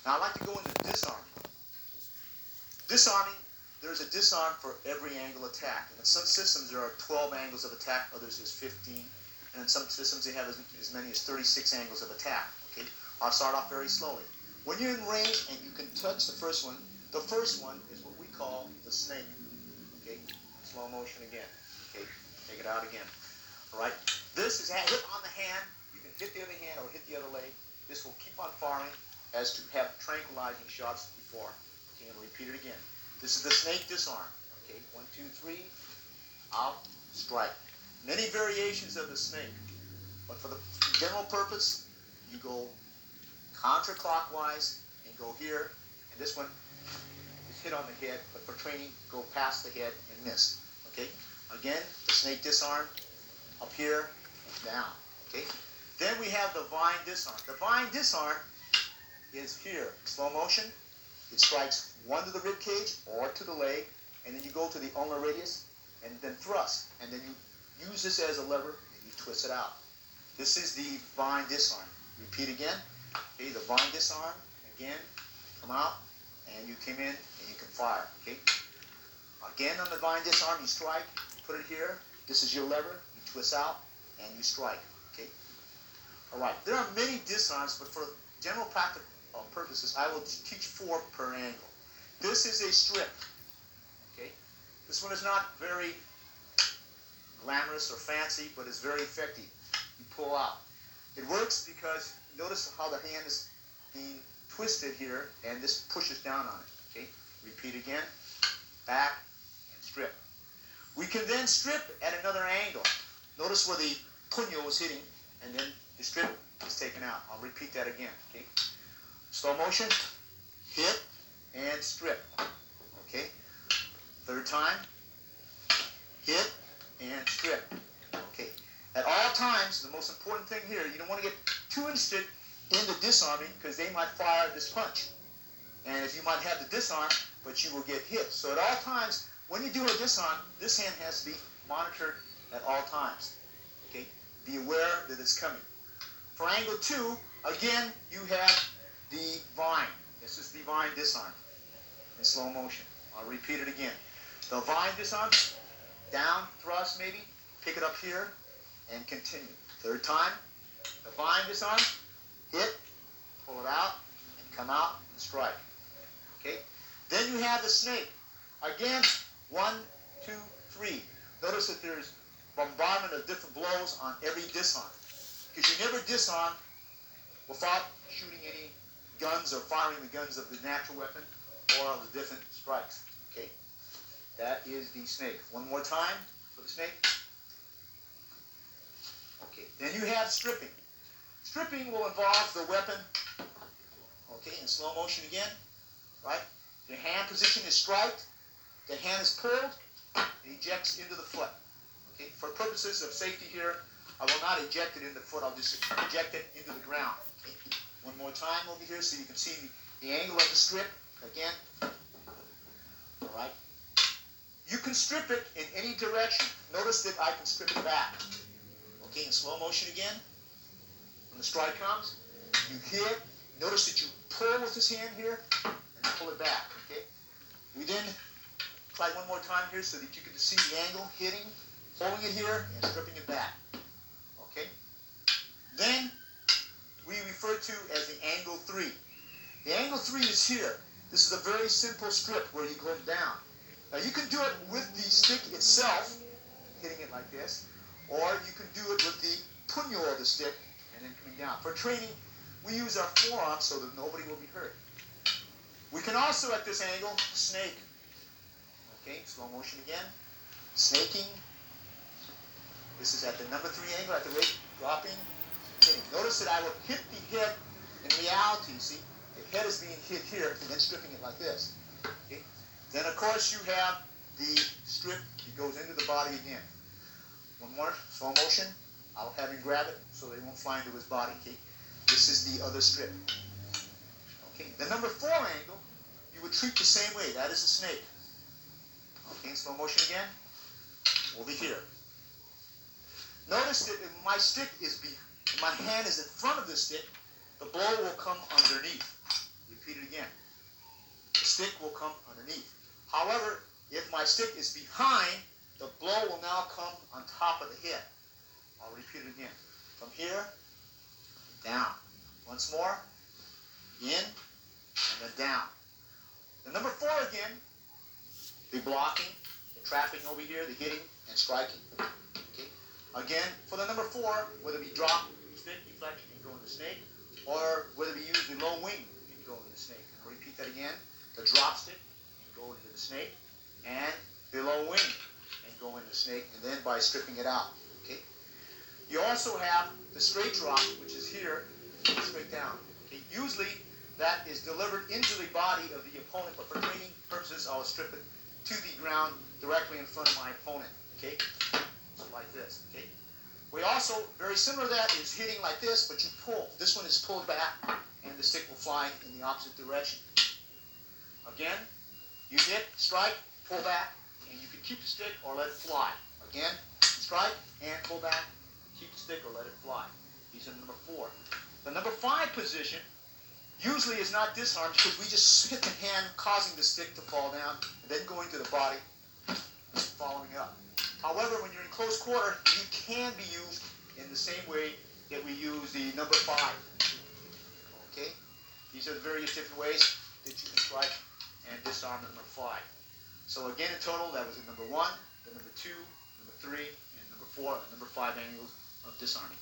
Now I'd like to go into disarming. Disarming, there's a disarm for every angle attack. And in some systems there are 12 angles of attack, others there's 15. And in some systems they have as many as 36 angles of attack. Okay? I'll start off very slowly. When you're in range and you can touch the first one is what we call the snake. Okay? Slow motion again. Okay? Take it out again. All right? This is hit on the hand. You can hit the other hand or hit the other leg. This will keep on firing as to have tranquilizing shots before. Okay, and repeat it again. This is the snake disarm. Okay, 1, 2, 3, out, strike. Many variations of the snake, but for the general purpose, you go counterclockwise and go here, and this one is hit on the head, but for training, go past the head and miss. Okay, again, the snake disarm, up here and down. Okay, then we have the vine disarm. The vine disarm is here, slow motion. It strikes one to the rib cage or to the leg, and then you go to the ulnar radius, and then thrust, and then you use this as a lever and you twist it out. This is the vine disarm. Repeat again. Okay, the vine disarm again. Come out, and you come in and you can fire. Okay. Again on the vine disarm, you strike, put it here. This is your lever. You twist out and you strike. Okay. All right. There are many disarms, but for general practical purposes, I will teach 4 per angle. This is a strip. Okay, this one is not very glamorous or fancy, but it's very effective. You pull out. It works because notice how the hand is being twisted here, and this pushes down on it. Okay, repeat again. Back and strip. We can then strip at another angle. Notice where the puño was hitting, and then the strip is taken out. I'll repeat that again. Okay. Slow motion, hit, and strip. Okay. Third time, hit, and strip. Okay. At all times, the most important thing here, you don't want to get too interested in the disarming because they might fire this punch. And if you might have the disarm, but you will get hit. So at all times, when you do a disarm, this hand has to be monitored at all times. Okay. Be aware that it's coming. For angle 2, again, you have the vine. This is the vine disarm in slow motion. I'll repeat it again. The vine disarm, down, thrust maybe, pick it up here, and continue. Third time, the vine disarm, hit, pull it out, and come out and strike. Okay? Then you have the snake. Again, 1, 2, 3. Notice that there's bombardment of different blows on every disarm. Because you never disarm without shooting any guns or firing the guns of the natural weapon or of the different strikes. Okay? That is the snake. One more time for the snake. Okay. Then you have stripping. Stripping will involve the weapon, okay, in slow motion again, right? Your hand position is striked, the hand is pulled, it ejects into the foot. Okay? For purposes of safety here, I will not eject it in the foot, I'll just eject it into the ground. Okay? One more time over here so you can see the angle of the strip. Again. All right. You can strip it in any direction. Notice that I can strip it back. Okay, in slow motion again. When the strike comes, you hit. Notice that you pull with this hand here and pull it back. Okay. We then try one more time here so that you can see the angle, hitting, pulling it here, and stripping it back. Okay. Then we refer to as the angle 3. The angle 3 is here. This is a very simple strip where you go down. Now you can do it with the stick itself, hitting it like this, or you can do it with the puño of the stick and then coming down. For training, we use our forearm so that nobody will be hurt. We can also, at this angle, snake. Okay, slow motion again. Snaking. This is at the number 3 angle, at the rate, dropping, hitting. Notice that I will hit the head in reality, see? The head is being hit here, and then stripping it like this. Okay? Then, of course, you have the strip that goes into the body again. One more, slow motion. I'll have him grab it so they won't fly into his body. Okay? This is the other strip. Okay? The number 4 angle, you would treat the same way. That is a snake. Okay, slow motion again. Over here. Notice that if my stick is my hand is in front of the stick, the blow will come underneath. repeat it again. The stick will come underneath. However, if my stick is behind, the blow will now come on top of the head. I'll repeat it again. From here, down. Once more, in, and then down. The number 4 again, the blocking, the trapping over here, the hitting, and striking. Okay. Again, for the number 4, whether we drop, stick, deflection, and go in the snake, or whether we use the low wing and go in the snake. And I'll repeat that again. The drop stick and go into the snake, and the low wing and go into the snake, and then by stripping it out. Okay. You also have the straight drop, which is here, straight down. Okay. Usually that is delivered into the body of the opponent, but for training purposes, I'll strip it to the ground directly in front of my opponent. Okay. So like this. Okay. We also, very similar to that, is hitting like this, but you pull. This one is pulled back, and the stick will fly in the opposite direction. Again, you hit, strike, pull back, and you can keep the stick or let it fly. Again, strike and pull back, keep the stick or let it fly. These are number 4. The number 5 position usually is not disarmed because we just hit the hand, causing the stick to fall down, and then going to the body, following up. However, when you're in close quarter, you can be used in the same way that we use the number 5. Okay? These are the various different ways that you can strike and disarm the number 5. So again, in total, that was the number 1, the number 2, number 3, and number 4, and number 5 angles of disarming.